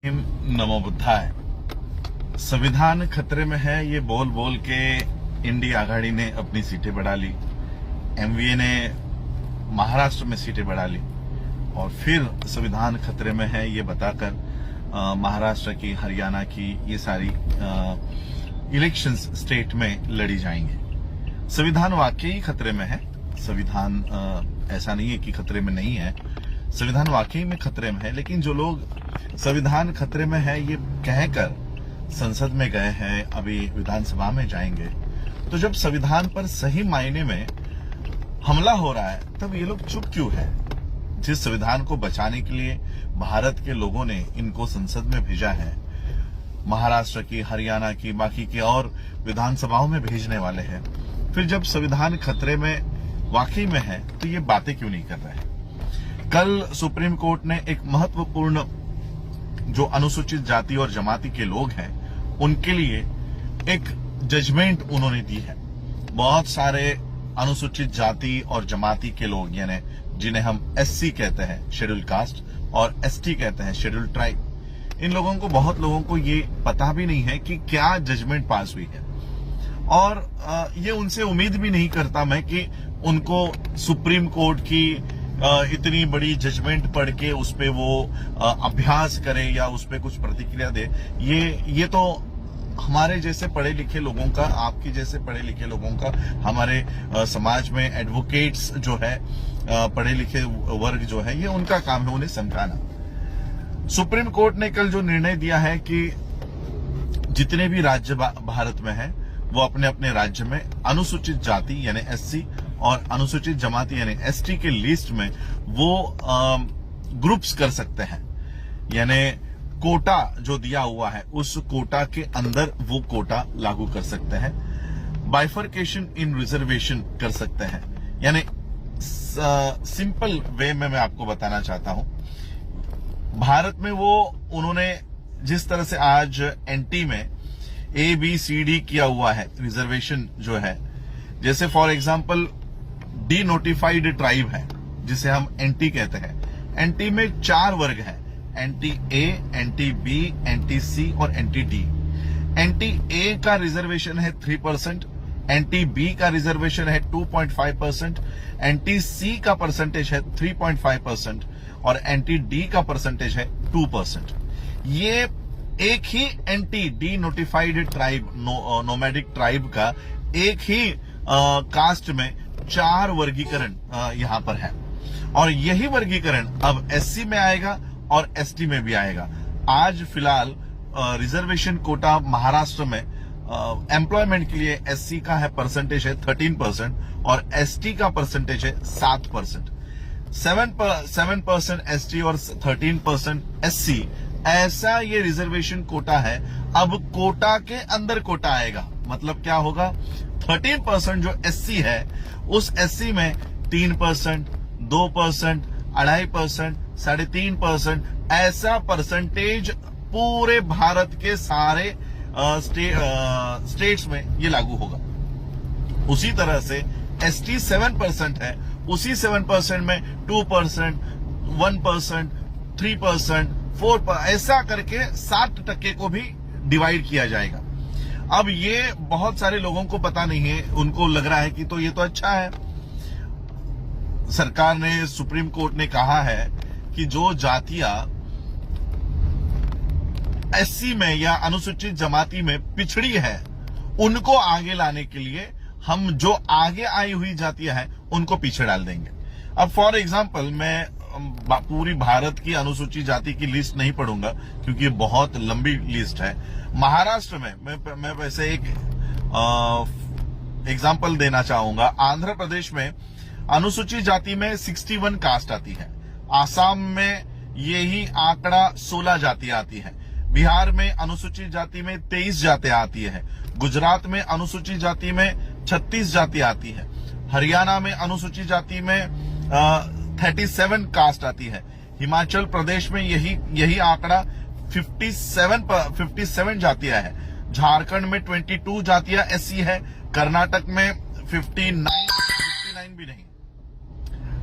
नमो बुद्धाय। संविधान खतरे में है, ये बोल बोल के इंडिया आघाड़ी ने अपनी सीटें बढ़ा ली, एमवीए ने महाराष्ट्र में सीटें बढ़ा ली और फिर संविधान खतरे में है ये बताकर महाराष्ट्र की, हरियाणा की ये सारी इलेक्शंस स्टेट में लड़ी जाएंगे। संविधान वाकई खतरे में है। संविधान ऐसा नहीं है कि खतरे में नहीं है, संविधान वाकई में खतरे में है। लेकिन जो लोग संविधान खतरे में है ये कहकर संसद में गए हैं, अभी विधानसभा में जाएंगे, तो जब संविधान पर सही मायने में हमला हो रहा है तब ये लोग चुप क्यों है? जिस संविधान को बचाने के लिए भारत के लोगों ने इनको संसद में भेजा है, महाराष्ट्र की, हरियाणा की, बाकी की और विधानसभाओं में भेजने वाले हैं, फिर जब संविधान खतरे में वाकई में है तो ये बातें क्यों नहीं कर रहे हैं? कल सुप्रीम कोर्ट ने एक महत्वपूर्ण जो अनुसूचित जाति और जमाती के लोग हैं उनके लिए एक जजमेंट उन्होंने दी है। बहुत सारे अनुसूचित जाति और जमाती के लोग, यानी जिन्हें हम एससी कहते हैं, शेड्यूल कास्ट, और एसटी कहते हैं, शेड्यूल ट्राइब, इन लोगों को, बहुत लोगों को ये पता भी नहीं है कि क्या जजमेंट पास हुई है। और ये उनसे उम्मीद भी नहीं करता मैं कि उनको सुप्रीम कोर्ट की इतनी बड़ी जजमेंट पढ़ के उस पे वो अभ्यास करे या उस पे कुछ प्रतिक्रिया दे। ये तो हमारे जैसे पढ़े लिखे लोगों का, आपके जैसे पढ़े लिखे लोगों का, हमारे समाज में एडवोकेट्स जो है, पढ़े लिखे वर्ग जो है, ये उनका काम है उन्हें समझाना। सुप्रीम कोर्ट ने कल जो निर्णय दिया है कि जितने भी राज्य भारत में है वो अपने अपने राज्य में अनुसूचित जाति यानी एससी और अनुसूचित जमाती यानी एसटी के लिस्ट में वो ग्रुप्स कर सकते हैं, यानी कोटा जो दिया हुआ है उस कोटा के अंदर वो कोटा लागू कर सकते हैं। बाइफर्केशन इन रिजर्वेशन कर सकते हैं। यानी सिंपल वे में मैं आपको बताना चाहता हूं, भारत में वो उन्होंने जिस तरह से आज एनटी में ABCD किया हुआ है रिजर्वेशन जो है, जैसे for example D notified tribe है जिसे हम एनटी कहते हैं। एनटी में 4 वर्ग हैं, एनटी ए, एनटी बी, एनटी सी और एनटी डी। एनटी ए का रिजर्वेशन है 3%, एनटी बी का रिजर्वेशन है 2.5%, एनटी सी का परसेंटेज है 3.5% और एनटी डी का परसेंटेज है 2%। ये एक ही anti denotified tribe, nomadic tribe का एक ही कास्ट में 4 वर्गीकरण यहां पर है और यही वर्गीकरण अब एससी में आएगा और एसटी में भी आएगा। आज फिलहाल रिजर्वेशन कोटा महाराष्ट्र में एम्प्लॉयमेंट के लिए एससी का है परसेंटेज है 13% और एसटी का परसेंटेज है 7%। 7% एसटी और 13% एससी, ऐसा ये रिजर्वेशन कोटा है। अब कोटा के अंदर कोटा आएगा, मतलब क्या होगा? 13% जो एससी है उस एससी में 3%, 2%, 2.5%, 3.5%, ऐसा परसेंटेज पूरे भारत के सारे स्टेट्स में ये लागू होगा। उसी तरह से एसटी 7% है, उसी 7% में 2%, 1%, 3%, 4%, ऐसा करके 7% को भी डिवाइड किया जाएगा। अब ये बहुत सारे लोगों को पता नहीं है, उनको लग रहा है कि तो ये तो अच्छा है। सरकार ने, सुप्रीम कोर्ट ने कहा है कि जो जातियां एससी में या अनुसूचित जमाती में पिछड़ी है उनको आगे लाने के लिए हम जो आगे आई हुई जातियां हैं उनको पीछे डाल देंगे। अब फॉर एग्जांपल मैं पूरी भारत की अनुसूचित जाति की लिस्ट नहीं पढ़ूंगा क्योंकि ये बहुत लंबी लिस्ट है। महाराष्ट्र में मैं वैसे एक एग्जांपल देना चाहूंगा। आंध्र प्रदेश में अनुसूचित जाति में 61 कास्ट आती है, आसाम में यही आंकड़ा 16 जातियां आती है, बिहार में अनुसूचित जाति में 23 जातियां आती है, गुजरात में अनुसूचित जाति में 36 जातियां आती है, हरियाणा में अनुसूचित जाति में 37 कास्ट आती है, हिमाचल प्रदेश में यही आंकड़ा 57 जातियां है, झारखंड में 22 जातियां एससी है, कर्नाटक में 59 भी नहीं,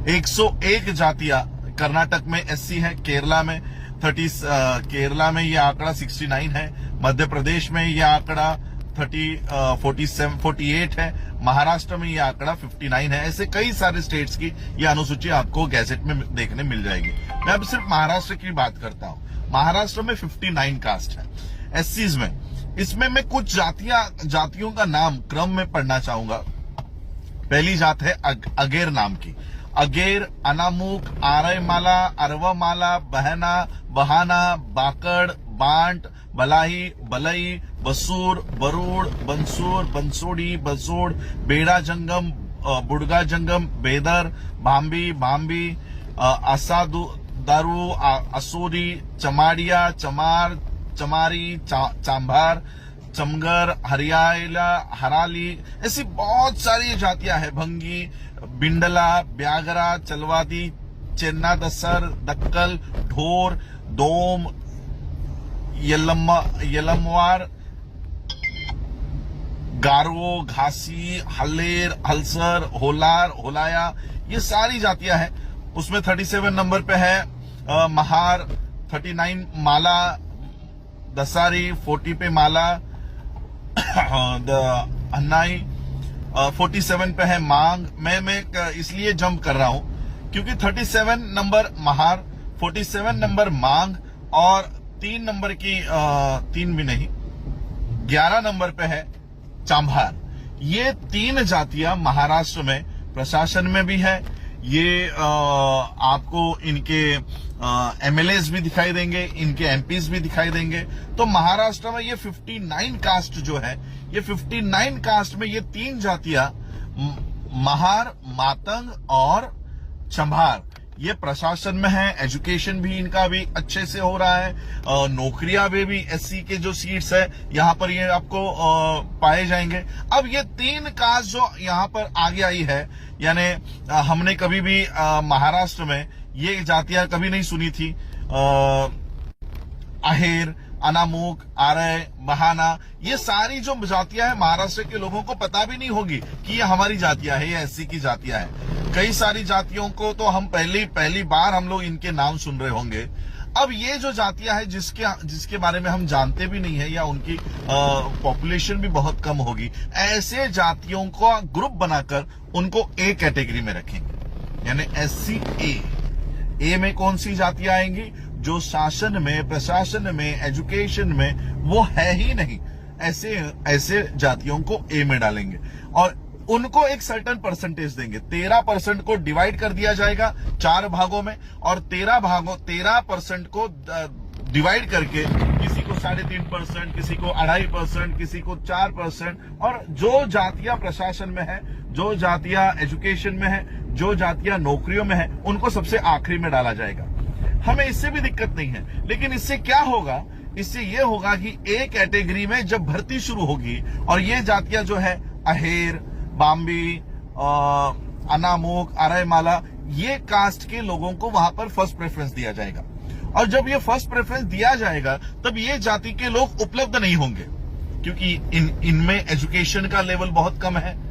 101 जातियां कर्नाटक में एससी है, केरला में केरला में ये आंकड़ा 69 है, मध्य प्रदेश में ये आंकड़ा 48 है, महाराष्ट्र में ये आंकड़ा 59 है। ऐसे कई सारे स्टेट्स की ये अनुसूची आपको गैजेट में देखने मिल जाएगी। मैं अब सिर्फ महाराष्ट्र की बात करता हूं। महाराष्ट्र में 59 कास्ट है एससीज में। इसमें मैं कुछ जातियों का नाम क्रम में पढ़ना चाहूंगा। पहली जात है अगेर नाम की। अगेर, अनामुक, आरयमाला, अरवमाला, बहना, बहाना, बाकड़, बांट, बलाही, बलई, बसूर, बरूड, बंसूर, बंसोड़ी, बसोड़, बेड़ा जंगम, बुड़गा जंगम, बेदर, भांबी, भांबी, दारू, असोरी, चमाड़िया, चमार, चमारी, चांभार, चमगर, हरियाला, हराली, ऐसी बहुत सारी जातियां हैं। भंगी, बिंडला, ब्यागरा, चलवादी, चेन्ना दसर, दक्कल, ढोर, दोम, यलमवार, गारो, घासी, हल्लेर, हलसर, होलार, होलाया, ये सारी जातियां हैं। उसमें 37 नंबर पे है महार, 39 माला, दसारी, 40 पे माला, अन्नाई, 47 पे है मांग। मैं इसलिए जंप कर रहा हूं क्योंकि 37 नंबर महार, 47 नंबर मांग और 3 नंबर की 3 भी नहीं, 11 नंबर पे है चांभार। ये 3 जातियां महाराष्ट्र में प्रशासन में भी है। ये आपको इनके एमएलएस भी दिखाई देंगे, इनके एमपीज भी दिखाई देंगे। तो महाराष्ट्र में ये 59 कास्ट जो है, ये 59 कास्ट में ये 3 जातियां महार, मातंग और चंभार, ये प्रशासन में है। एजुकेशन भी इनका भी अच्छे से हो रहा है। नौकरियां में भी एससी के जो सीट्स है यहां पर ये आपको पाए जाएंगे। अब ये 3 कास्ट जो यहां पर आगे आई है, यानी हमने कभी भी महाराष्ट्र में ये जातियां कभी नहीं सुनी थी। अहेर, अनामुक, आरय, बहाना, ये सारी जो जातियां हैं महाराष्ट्र के लोगों को पता भी नहीं होगी कि ये हमारी जातियां है, ये एससी की जातियां हैं। कई सारी जातियों को तो हम पहली बार हम लोग इनके नाम सुन रहे होंगे। अब ये जो जातियां हैं जिसके बारे में हम जानते भी नहीं है या उनकी पॉपुलेशन भी बहुत कम होगी, ऐसे जातियों का ग्रुप बनाकर उनको ए कैटेगरी में रखेंगे, यानी एससी ए में कौन सी जातियां आएंगी? जो शासन में, प्रशासन में, एजुकेशन में वो है ही नहीं, ऐसे जातियों को ए में डालेंगे और उनको एक सर्टेन परसेंटेज देंगे। 13% को डिवाइड कर दिया जाएगा 4 भागों में और 13% को डिवाइड करके किसी को 3.5%, किसी को 2.5%, किसी को 4%, और जो जातियां प्रशासन में है, जो जातियां एजुकेशन में है, जो जातियां नौकरियों में है, उनको सबसे आखिरी में डाला जाएगा। हमें इससे भी दिक्कत नहीं है, लेकिन इससे क्या होगा? इससे यह होगा कि ए कैटेगरी में जब भर्ती शुरू होगी और ये जातियां जो है अहेर, बाम्बी, अनामुक, आरयमाला, ये कास्ट के लोगों को वहां पर फर्स्ट प्रेफरेंस दिया जाएगा। और जब ये फर्स्ट प्रेफरेंस दिया जाएगा तब ये जाति के लोग उपलब्ध नहीं होंगे, क्योंकि इनमें एजुकेशन का लेवल बहुत कम है।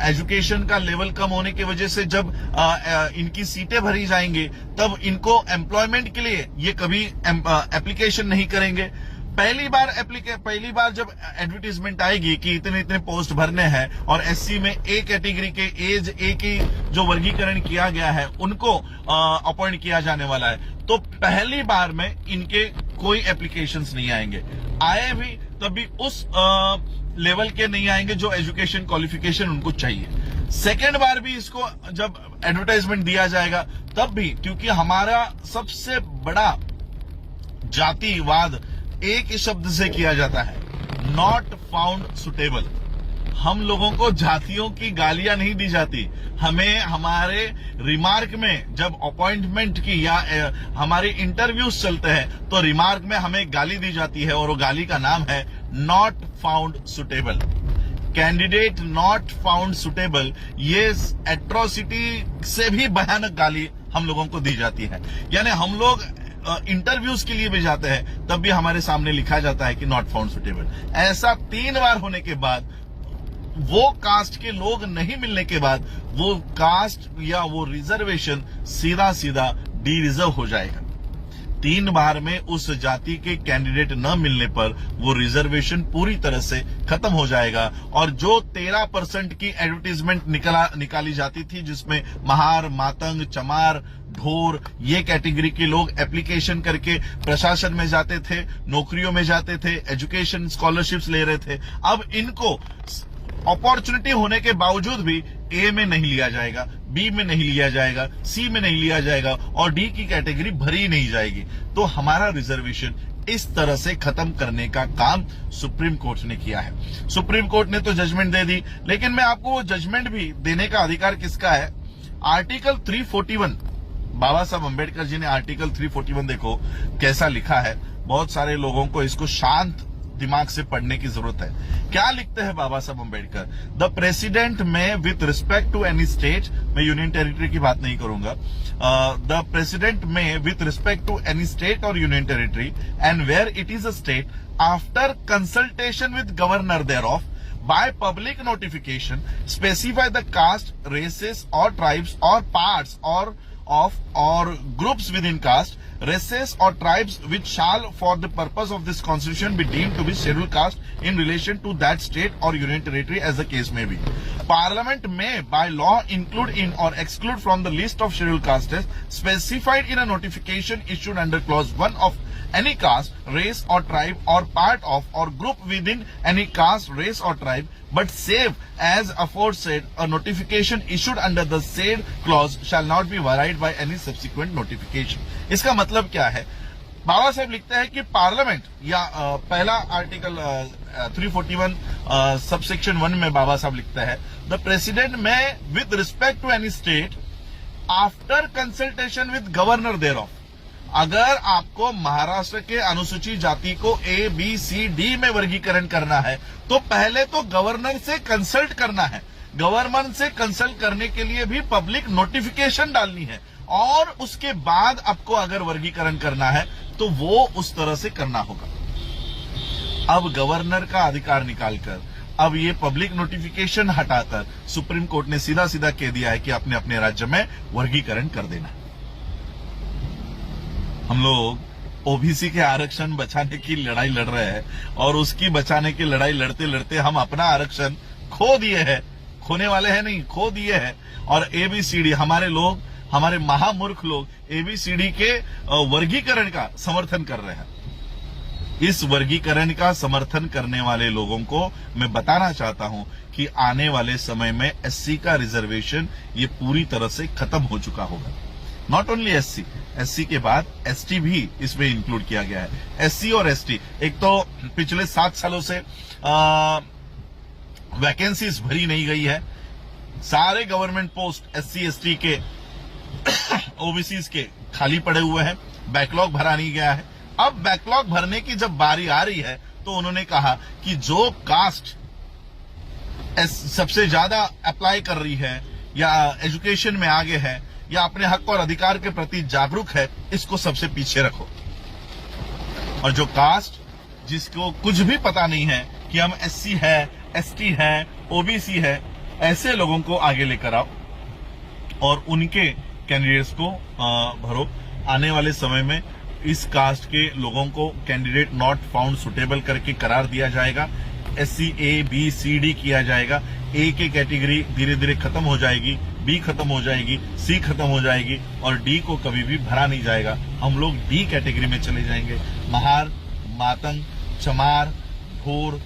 एजुकेशन का लेवल कम होने की वजह से जब इनकी सीटें भरी जाएंगी तब इनको एम्प्लॉयमेंट के लिए ये कभी एप्लीकेशन नहीं करेंगे। पहली बार जब एडवर्टीजमेंट आएगी कि इतने पोस्ट भरने हैं और एससी में ए कैटेगरी के एज ए की जो वर्गीकरण किया गया है उनको अपॉइंट किया जाने वाला है, तो पहली बार में इनके कोई एप्लीकेशंस नहीं आएंगे। आए भी तब भी उस लेवल के नहीं आएंगे जो एजुकेशन क्वालिफिकेशन उनको चाहिए। सेकेंड बार भी इसको जब एडवर्टाइजमेंट दिया जाएगा तब भी, क्योंकि हमारा सबसे बड़ा जातिवाद एक ही शब्द से किया जाता है, नॉट फाउंड सुटेबल। हम लोगों को जातियों की गालियां नहीं दी जाती, हमें हमारे रिमार्क में जब अपॉइंटमेंट की या हमारे इंटरव्यूज चलते हैं तो रिमार्क में हमें गाली दी जाती है और वो गाली का नाम है not found suitable. Candidate not found suitable, ये एट्रोसिटी से भी भयानक गाली हम लोगों को दी जाती है। यानी हम लोग इंटरव्यूज के लिए भी जाते हैं तब भी हमारे सामने लिखा जाता है कि नॉट फाउंड सुटेबल। ऐसा 3 बार होने के बाद, वो कास्ट के लोग नहीं मिलने के बाद, वो कास्ट या वो रिजर्वेशन सीधा डी रिजर्व हो जाएगा। 3 बार में उस जाति के कैंडिडेट न मिलने पर वो रिजर्वेशन पूरी तरह से खत्म हो जाएगा। और जो 13% की एडवर्टीजमेंट निकाली जाती थी, जिसमें महार, मातंग, चमार, ढोर, ये कैटेगरी के लोग एप्लीकेशन करके प्रशासन में जाते थे, नौकरियों में जाते थे, एजुकेशन स्कॉलरशिप्स ले रहे थे, अब इनको अपॉर्चुनिटी होने के बावजूद भी ए में नहीं लिया जाएगा, बी में नहीं लिया जाएगा, सी में नहीं लिया जाएगा और डी की कैटेगरी भरी नहीं जाएगी। तो हमारा रिजर्वेशन इस तरह से खत्म करने का काम सुप्रीम कोर्ट ने किया है। सुप्रीम कोर्ट ने तो जजमेंट दे दी, लेकिन मैं आपको वो जजमेंट भी देने का अधिकार किसका है? आर्टिकल 341, बाबा साहब अंबेडकर जी ने आर्टिकल 341 देखो कैसा लिखा है। बहुत सारे लोगों को इसको शांत दिमाग से पढ़ने की जरूरत है। क्या लिखते हैं बाबा साहब अंबेडकर? द प्रेसिडेंट में with respect to any state, मैं यूनियन टेरिटरी की बात नहीं करूंगा, द प्रेसिडेंट में with respect to any state और union territory and where it is a state after consultation with governor thereof by public notification specify the caste, races or tribes or parts or groups within caste, races or tribes which shall for the purpose of this constitution be deemed to be scheduled caste in relation to that state or union territory as the case may be. Parliament may by law include in or exclude from the list of scheduled castes specified in a notification issued under clause 1 of any caste, race or tribe or part of or group within any caste, race or tribe, but save as aforesaid a notification issued under the said clause shall not be varied by any subsequent notification. इसका मतलब क्या है? बाबा साहब लिखते हैं कि parliament या पहला article 341 subsection 1 में बाबा साहब लिखते हैं the president may with respect to any state after consultation with governor thereof, अगर आपको महाराष्ट्र के अनुसूचित जाति को ए, बी, सी, डी में वर्गीकरण करना है तो पहले तो गवर्नर से कंसल्ट करना है। गवर्नर से कंसल्ट करने के लिए भी पब्लिक नोटिफिकेशन डालनी है और उसके बाद आपको अगर वर्गीकरण करना है तो वो उस तरह से करना होगा। अब गवर्नर का अधिकार निकालकर अब ये पब्लिक नोटिफिकेशन हटाकर सुप्रीम कोर्ट ने सीधा सीधा कह दिया है कि अपने अपने राज्य में वर्गीकरण कर देना। हम लोग ओबीसी के आरक्षण बचाने की लड़ाई लड़ रहे हैं और उसकी बचाने की लड़ाई लड़ते लड़ते हम अपना आरक्षण खो दिए हैं, खोने वाले हैं नहीं, खो दिए हैं। और एबीसीडी हमारे लोग, हमारे महामूर्ख लोग एबीसीडी के वर्गीकरण का समर्थन कर रहे हैं। इस वर्गीकरण का समर्थन करने वाले लोगों को मैं बताना चाहता हूं कि आने वाले समय में एससी का रिजर्वेशन ये पूरी तरह से खत्म हो चुका होगा। नॉट ओनली एससी के बाद एसटी भी इसमें इंक्लूड किया गया है। एससी और एसटी, एक तो पिछले 7 सालों से वैकेंसीज भरी नहीं गई है, सारे गवर्नमेंट पोस्ट एससी एसटी के ओबीसी के खाली पड़े हुए हैं, बैकलॉग भरा नहीं गया है। अब बैकलॉग भरने की जब बारी आ रही है तो उन्होंने कहा कि जो कास्ट सबसे ज्यादा अप्लाई कर रही है या एजुकेशन में आगे है या अपने हक और अधिकार के प्रति जागरूक है, इसको सबसे पीछे रखो। और जो कास्ट जिसको कुछ भी पता नहीं है कि हम एससी है, एसटी है, ओबीसी है, ऐसे लोगों को आगे लेकर आओ और उनके कैंडिडेट्स को भरो। आने वाले समय में इस कास्ट के लोगों को कैंडिडेट नॉट फाउंड सुटेबल करके करार दिया जाएगा। एससी ए, बी, सी, डी किया जाएगा। ए की कैटेगरी धीरे धीरे खत्म हो जाएगी, बी खत्म हो जाएगी, सी खत्म हो जाएगी और डी को कभी भी भरा नहीं जाएगा। हम लोग डी कैटेगरी में चले जाएंगे। महार, मातंग, चमार, ढोर,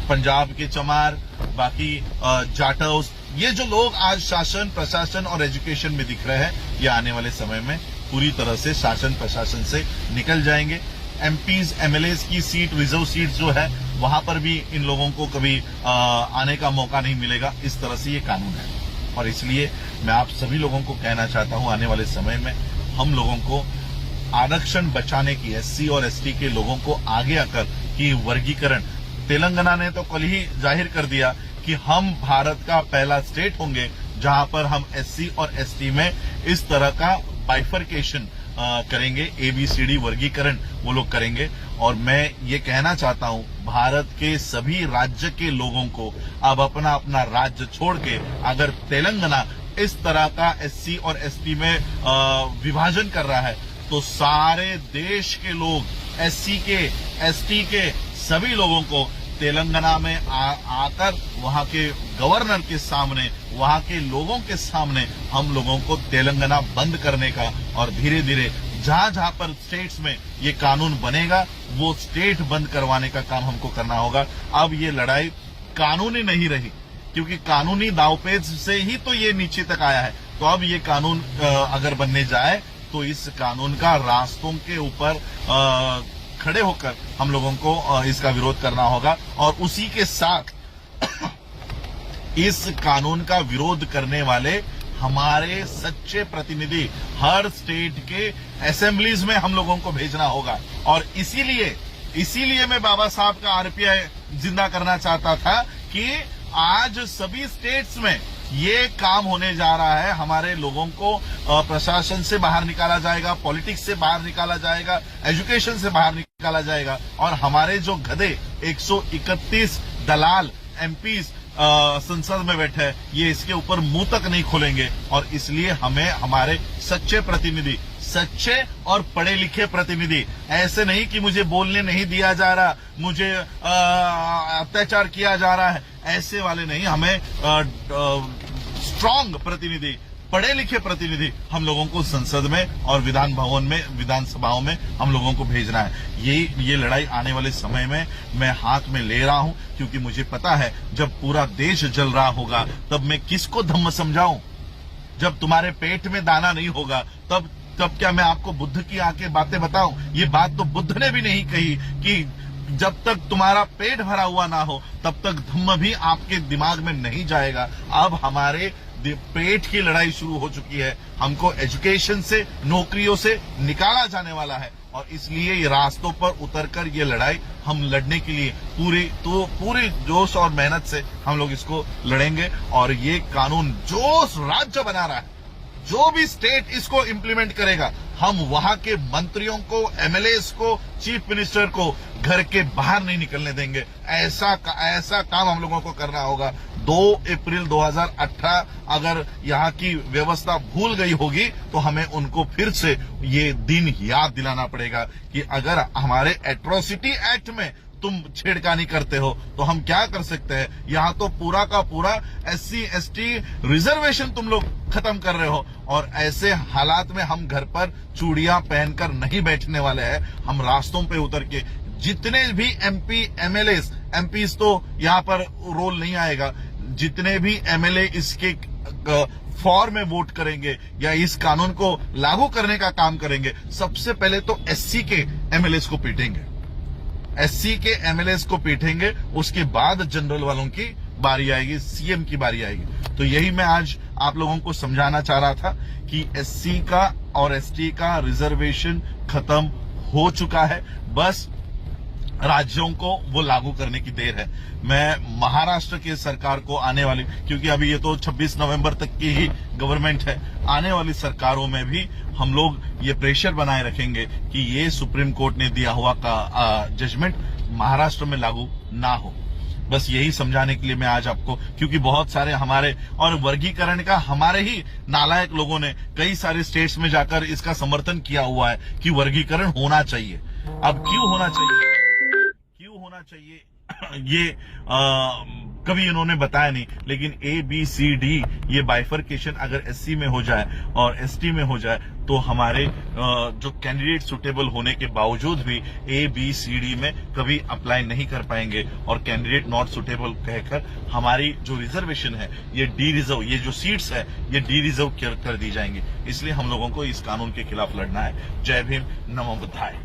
पंजाब के चमार, बाकी जाटव, ये जो लोग आज शासन, प्रशासन और एजुकेशन में दिख रहे हैं, ये आने वाले समय में पूरी तरह से शासन प्रशासन से निकल जाएंगे। एमपीज, एमएलएज की सीट, रिजर्व सीट जो है, वहां पर भी इन लोगों को कभी आने का मौका नहीं मिलेगा। इस तरह से ये कानून है और इसलिए मैं आप सभी लोगों को कहना चाहता हूं, आने वाले समय में हम लोगों को आरक्षण बचाने की, एससी और एसटी के लोगों को आगे आकर कि वर्गीकरण, तेलंगाना ने तो कल ही जाहिर कर दिया कि हम भारत का पहला स्टेट होंगे जहां पर हम एससी और एसटी में इस तरह का बाइफरकेशन करेंगे, एबीसीडी वर्गीकरण वो लोग करेंगे। और मैं ये कहना चाहता हूं भारत के सभी राज्य के लोगों को अब अपना अपना राज्य छोड़ के अगर तेलंगाना इस तरह का एससी और एसटी में विभाजन कर रहा है तो तो सारे देश के लोग, एससी के, एसटी के सभी लोगों को तेलंगाना में आकर वहां के गवर्नर के सामने, वहां के लोगों के सामने हम लोगों को तेलंगाना बंद करने का और धीरे धीरे जहां जहां पर स्टेट्स में ये कानून बनेगा वो स्टेट बंद करवाने का काम हमको करना होगा। अब ये लड़ाई कानूनी नहीं रही, क्योंकि कानूनी दावपेच से ही तो ये नीचे तक आया है। तो अब ये कानून अगर बनने जाए तो इस कानून का रास्तों के ऊपर खड़े होकर हम लोगों को इसका विरोध करना होगा। और उसी के साथ इस कानून का विरोध करने वाले हमारे सच्चे प्रतिनिधि हर स्टेट के असेंबलीज में हम लोगों को भेजना होगा। और इसीलिए मैं बाबा साहब का आरपीआई जिंदा करना चाहता था कि आज सभी स्टेट्स में ये काम होने जा रहा है। हमारे लोगों को प्रशासन से बाहर निकाला जाएगा, पॉलिटिक्स से बाहर निकाला जाएगा, एजुकेशन से बाहर निकाला जाएगा। और हमारे जो गधे 131 दलाल एमपीज संसद में बैठे हैं, ये इसके ऊपर मुंह तक नहीं खोलेंगे। और इसलिए हमें हमारे सच्चे प्रतिनिधि, सच्चे और पढ़े लिखे प्रतिनिधि, ऐसे नहीं कि मुझे बोलने नहीं दिया जा रहा, मुझे अत्याचार किया जा रहा है, ऐसे वाले नहीं। हमें स्ट्रांग प्रतिनिधि, पढ़े लिखे प्रतिनिधि हम लोगों को संसद में और विधान भवन में, विधानसभाओं में हम लोगों को भेजना है। ये लड़ाई आने वाले समय में मैं हाथ में ले रहा हूं, क्योंकि मुझे पता है जब पूरा देश जल रहा होगा तब मैं किसको धम्म समझाऊं। जब तुम्हारे पेट में दाना नहीं होगा तब क्या मैं आपको बुद्ध की आके बातें बताऊं? ये बात तो बुद्ध ने भी नहीं कही कि जब तक तुम्हारा पेट भरा हुआ ना हो तब तक धम्म भी आपके दिमाग में नहीं जाएगा। अब हमारे पेट की लड़ाई शुरू हो चुकी है। हमको एजुकेशन से, नौकरियों से निकाला जाने वाला है। और इसलिए ये रास्तों पर उतरकर ये लड़ाई हम लड़ने के लिए पूरी जोश और मेहनत से हम लोग इसको लड़ेंगे। और ये कानून जो राज्य बना रहा है, जो भी स्टेट इसको इम्प्लीमेंट करेगा, हम वहां के मंत्रियों को, एमएलएस को, चीफ मिनिस्टर को घर के बाहर नहीं निकलने देंगे। ऐसा काम हम लोगों को करना होगा। 2 अप्रैल 2018 अगर यहाँ की व्यवस्था भूल गई होगी तो हमें उनको फिर से ये दिन याद दिलाना पड़ेगा कि अगर हमारे एट्रोसिटी एक्ट में तुम छेड़खानी करते हो तो हम क्या कर सकते हैं। यहाँ तो पूरा का पूरा एससी एसटी रिजर्वेशन तुम लोग खत्म कर रहे हो। और ऐसे हालात में हम घर पर चूड़ियां पहनकर नहीं बैठने वाले हैं। हम रास्तों पे उतर के जितने भी एमपी, एमएलएस, एमपीज तो यहाँ पर रोल नहीं आएगा, जितने भी एमएलए इसके फॉर में वोट करेंगे या इस कानून को लागू करने का काम करेंगे, सबसे पहले तो एससी के एमएलएस को पीटेंगे, एससी के एमएलएस को पीटेंगे। उसके बाद जनरल वालों की बारी आएगी, सीएम की बारी आएगी। तो यही मैं आज आप लोगों को समझाना चाह रहा था कि एससी का और एसटी का रिजर्वेशन खत्म हो चुका है। बस राज्यों को वो लागू करने की देर है। मैं महाराष्ट्र की सरकार को आने वाली, क्योंकि अभी ये तो 26 नवंबर तक की ही गवर्नमेंट है, आने वाली सरकारों में भी हम लोग ये प्रेशर बनाए रखेंगे कि ये सुप्रीम कोर्ट ने दिया हुआ का जजमेंट महाराष्ट्र में लागू ना हो। बस यही समझाने के लिए मैं आज आपको, क्योंकि बहुत सारे हमारे और वर्गीकरण का हमारे ही नालायक लोगों ने कई सारे स्टेट्स में जाकर इसका समर्थन किया हुआ है कि वर्गीकरण होना चाहिए। अब क्यों होना चाहिए ये कभी इन्होंने बताया नहीं, लेकिन ABCD ये बाइफर्केशन अगर एससी में हो जाए और एसटी में हो जाए तो हमारे जो कैंडिडेट सुटेबल होने के बावजूद भी ABCD में कभी अप्लाई नहीं कर पाएंगे और कैंडिडेट नॉट सुटेबल कहकर हमारी जो रिजर्वेशन है, ये डी रिजर्व, ये जो सीट्स है ये डी रिजर्व कर दी जाएंगी। इसलिए हम लोगों को इस कानून के खिलाफ लड़ना है। जय भीम, नमो बुद्धाय।